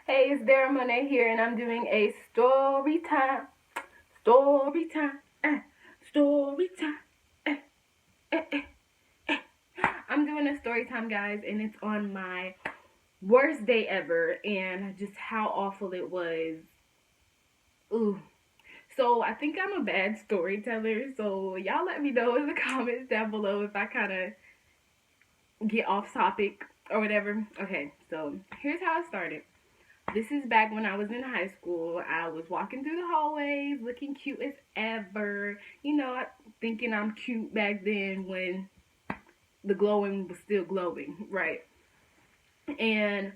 Hey, it's Dara Monet here, and I'm doing a story time. Story time. Story time. Eh, eh, eh, eh. I'm doing a story time, guys, and it's on my worst day ever, and just how awful it was. Ooh. So I think I'm a bad storyteller. So y'all let me know in the comments down below if I kind of get off topic or whatever. Okay, so here's how it started. This is back when I was in high school. I was walking through the hallways looking cute as ever. Thinking I'm cute back then when the glowing was still glowing, right? And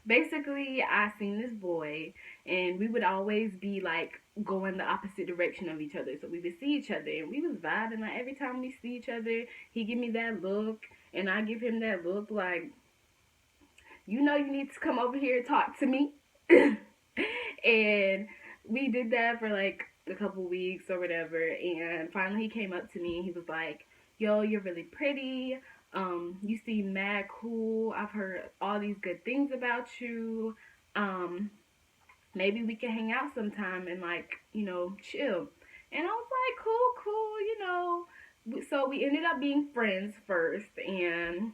basically, I seen this boy, and we would always be like going the opposite direction of each other. So we would see each other, and we was vibing. Like every time we see each other, he give me that look, and I give him that look like, you need to come over here and talk to me. And we did that for like a couple weeks or whatever. And finally, he came up to me and he was like, "Yo, you're really pretty. You seem mad cool. I've heard all these good things about you. Um, Maybe we can hang out sometime and like, chill." And I was like, "Cool, cool." So we ended up being friends first, and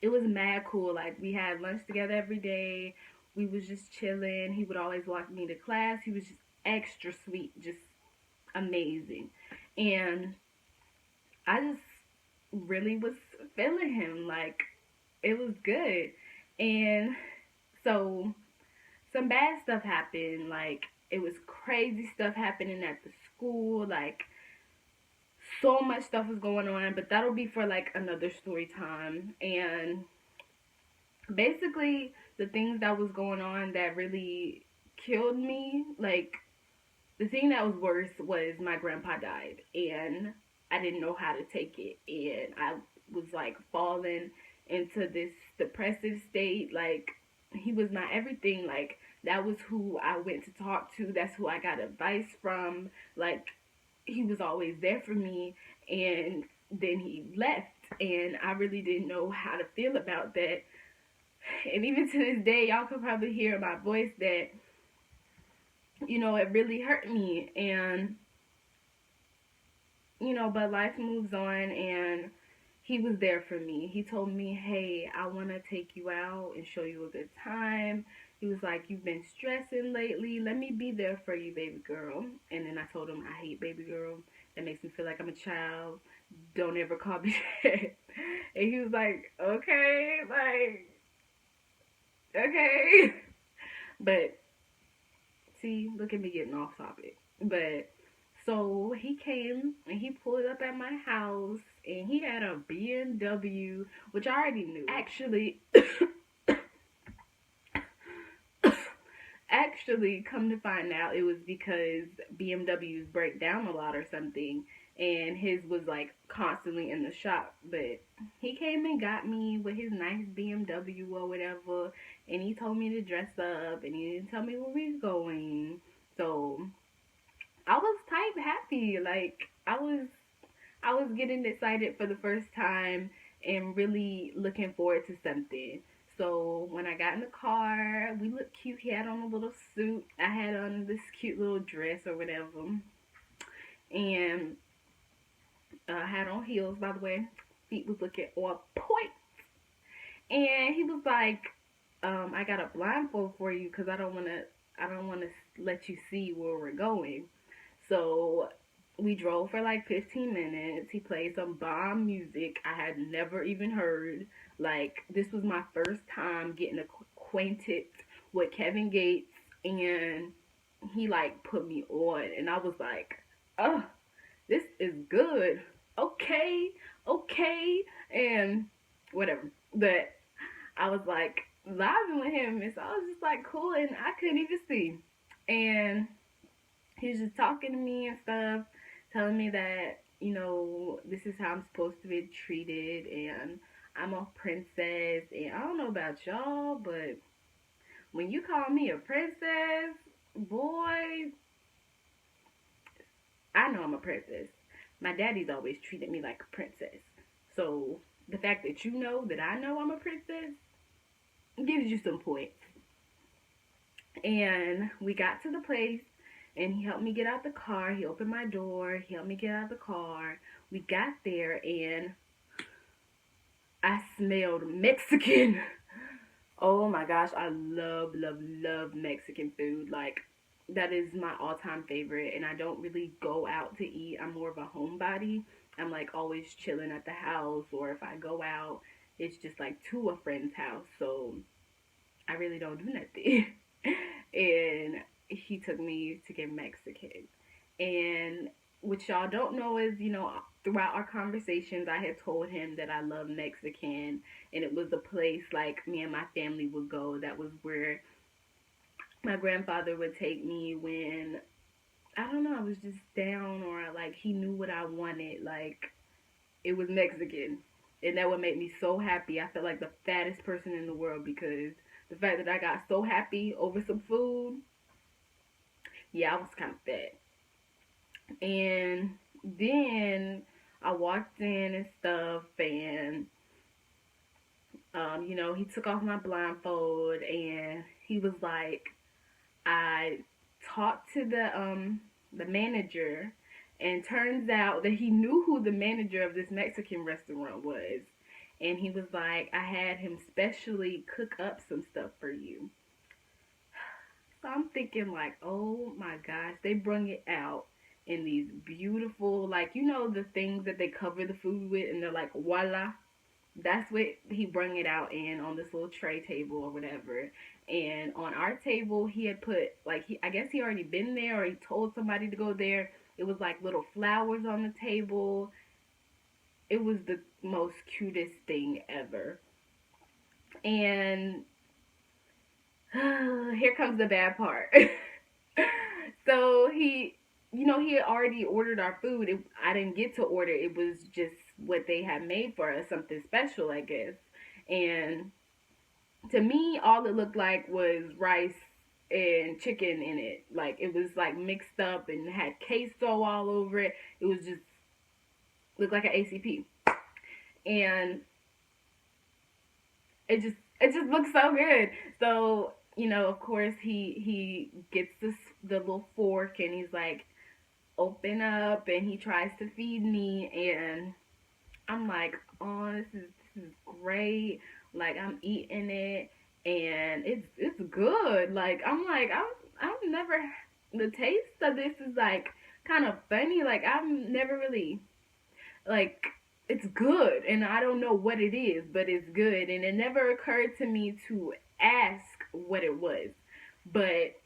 it was mad cool. Like we had lunch together every day. We was just chilling. He would always walk me to class. He was just extra sweet, just amazing. And I just really was feeling him. Like it was good. And so some bad stuff happened. Like it was crazy stuff happening at the school. Like so much stuff was going on, but that'll be for like another story time. And basically the things that was going on that really killed me, like the thing that was worse was my grandpa died, and I didn't know how to take it, and I was like falling into this depressive state. Like he was my everything. Like that was who I went to talk to, that's who I got advice from. Like he was always there for me, and then he left, and I really didn't know how to feel about that. And even to this day, y'all could probably hear in my voice that, it really hurt me. And, but life moves on, and he was there for me. He told me, "Hey, I want to take you out and show you a good time." He was like, "You've been stressing lately. Let me be there for you, baby girl." And then I told him, "I hate baby girl. That makes me feel like I'm a child. Don't ever call me that." And he was like, "Okay, like, okay." But see, look at me getting off topic. But so he came and he pulled up at my house, and he had a BMW, which I already knew. Actually, come to find out, it was because BMWs break down a lot or something, and his was like constantly in the shop. But he came and got me with his nice BMW or whatever, and he told me to dress up, and he didn't tell me where we was going. So I was type happy. Like I was getting excited for the first time and really looking forward to something. So when I got in the car, we looked cute. He had on a little suit. I had on this cute little dress or whatever. And I had on heels, by the way. Feet was looking on point. And he was like, "I got a blindfold for you because I don't want to let you see where we're going." So we drove for like 15 minutes. He played some bomb music I had never even heard. Like, this was my first time getting acquainted with Kevin Gates, and he like put me on, and I was like, "Oh, this is good. Okay, okay," and whatever. But I was like vibing with him, and so I was just like cool, and I couldn't even see. And he was just talking to me and stuff, telling me that, this is how I'm supposed to be treated, and I'm a princess. And I don't know about y'all, but when you call me a princess, boy, I know I'm a princess. My daddy's always treated me like a princess. So the fact that you know that I know I'm a princess, gives you some points. And we got to the place, and he helped me get out the car. He opened my door. He helped me get out the car. We got there, and I smelled Mexican. Oh my gosh, I love, love, love Mexican food. Like, that is my all-time favorite, and I don't really go out to eat. I'm more of a homebody. I'm like always chilling at the house, or if I go out, it's just like to a friend's house. So I really don't do nothing. And he took me to get Mexican. And what y'all don't know is, throughout our conversations, I had told him that I love Mexican, and it was a place like me and my family would go. That was where my grandfather would take me when, I don't know, I was just down, or like he knew what I wanted. Like, it was Mexican. And that would make me so happy. I felt like the fattest person in the world, because the fact that I got so happy over some food, yeah, I was kind of fat. And then I walked in and stuff, and he took off my blindfold, and he was like, I talked to the manager, and turns out that he knew who the manager of this Mexican restaurant was. And he was like, I had him specially cook up some stuff for you. So I'm thinking like, oh my gosh, they brung it out in these beautiful, like, the things that they cover the food with, and they're like, voila. That's what he brung it out in, on this little tray table or whatever. And on our table, he had put, like, I guess he already been there, or he told somebody to go there. It was like little flowers on the table. It was the most cutest thing ever. And here comes the bad part. So he had already ordered our food. I didn't get to order. It was just what they had made for us, something special, I guess. And to me, all it looked like was rice and chicken in it. Like, it was like mixed up and had queso all over it. It was just looked like an ACP. And it just looks so good. So, of course, he gets the little fork, and he's like, open up, and he tries to feed me, and I'm like, oh, this is great. Like, I'm eating it, and it's good. Like, I'm like, I've never, the taste of this is like kind of funny. Like, I've never really, like, it's good, and I don't know what it is, but it's good. And it never occurred to me to ask what it was. But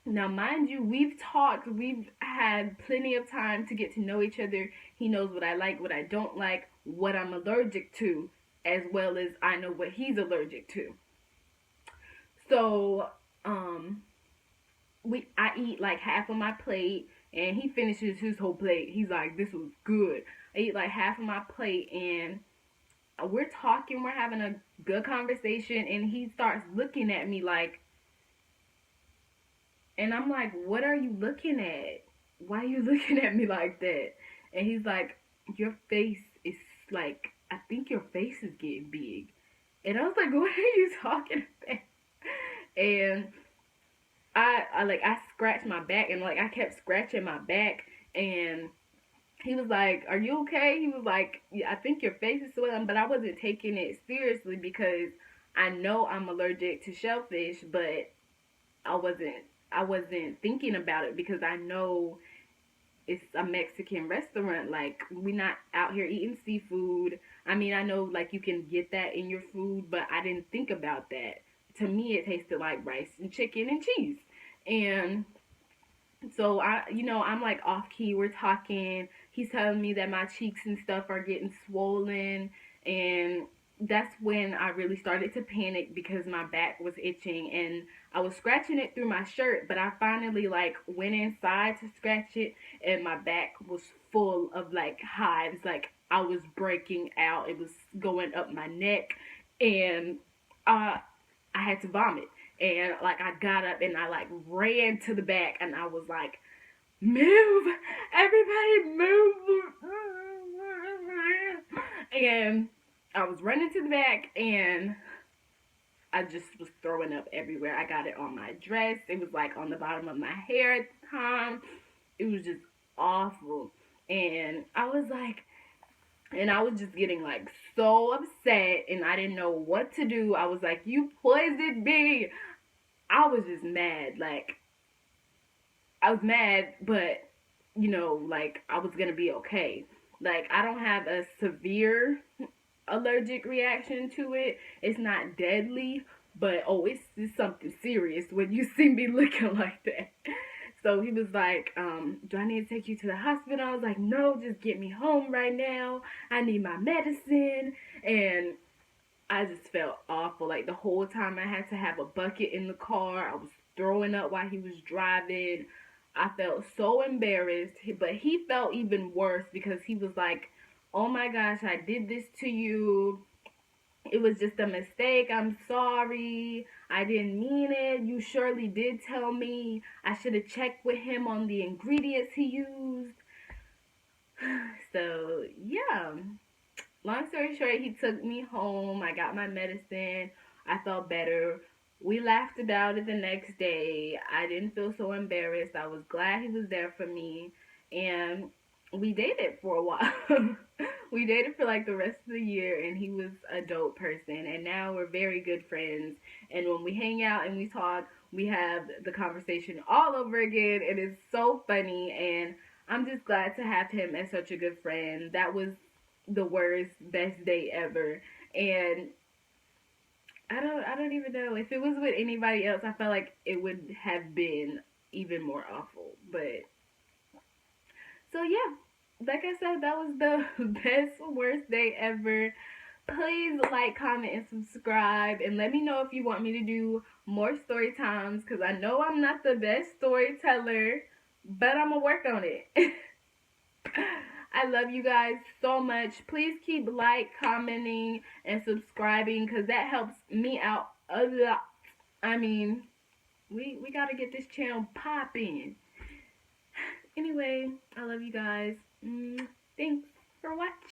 now, mind you, we've talked, we've had plenty of time to get to know each other. He knows what I like, what I don't like, what I'm allergic to, as well as I know what he's allergic to. So, I eat like half of my plate, and he finishes his whole plate. He's like, this was good. I eat like half of my plate, and we're talking, we're having a good conversation, and he starts looking at me like, and I'm like, what are you looking at? Why are you looking at me like that? And he's like, your face is like, I think your face is getting big. And I was like, what are you talking about? And I scratched my back, and like I kept scratching my back, and he was like, are you okay? He was like, yeah, I think your face is swelling, but I wasn't taking it seriously, because I know I'm allergic to shellfish, but I wasn't thinking about it, because I know it's a Mexican restaurant. Like, we're not out here eating seafood. I mean, I know like you can get that in your food, but I didn't think about that. To me, it tasted like rice and chicken and cheese. And so I'm like off key. We're talking. He's telling me that my cheeks and stuff are getting swollen, and that's when I really started to panic, because my back was itching, and I was scratching it through my shirt, but I finally like went inside to scratch it, and my back was full of like hives. Like, I was breaking out. It was going up my neck, and I had to vomit. And like, I got up and I like ran to the back, and I was like, move, everybody move. And I was running to the back, and I just was throwing up everywhere. I got it on my dress. It was like on the bottom of my hair at the time. It was just awful. And I was just getting like so upset and I didn't know what to do. I was like, you poisoned me. I was just mad. Like, I was mad, but like I was gonna be okay. Like, I don't have a severe allergic reaction to it. It's not deadly, but oh, it's something serious when you see me looking like that. So he was like, do I need to take you to the hospital? I was like, no, just get me home right now. I need my medicine. And I just felt awful. Like, the whole time I had to have a bucket in the car. I was throwing up while he was driving. I felt so embarrassed. But he felt even worse because he was like, oh my gosh, I did this to you. It was just a mistake. I'm sorry. I didn't mean it. You surely did tell me. I should have checked with him on the ingredients he used. So, yeah. Long story short, he took me home. I got my medicine. I felt better. We laughed about it the next day. I didn't feel so embarrassed. I was glad he was there for me. And we dated for a while. We dated for like the rest of the year, and he was a dope person. And now we're very good friends. And when we hang out and we talk, we have the conversation all over again. And it's so funny. And I'm just glad to have him as such a good friend. That was the worst, best date ever. And I don't even know. If it was with anybody else, I felt like it would have been even more awful. But so yeah, like I said, that was the best worst day ever. Please like, comment, and subscribe, and let me know if you want me to do more story times, because I know I'm not the best storyteller, but I'm gonna work on it. I love you guys so much. Please keep commenting, and subscribing, because that helps me out a lot. I mean, we gotta get this channel popping. Anyway, I love you guys. Thanks for watching.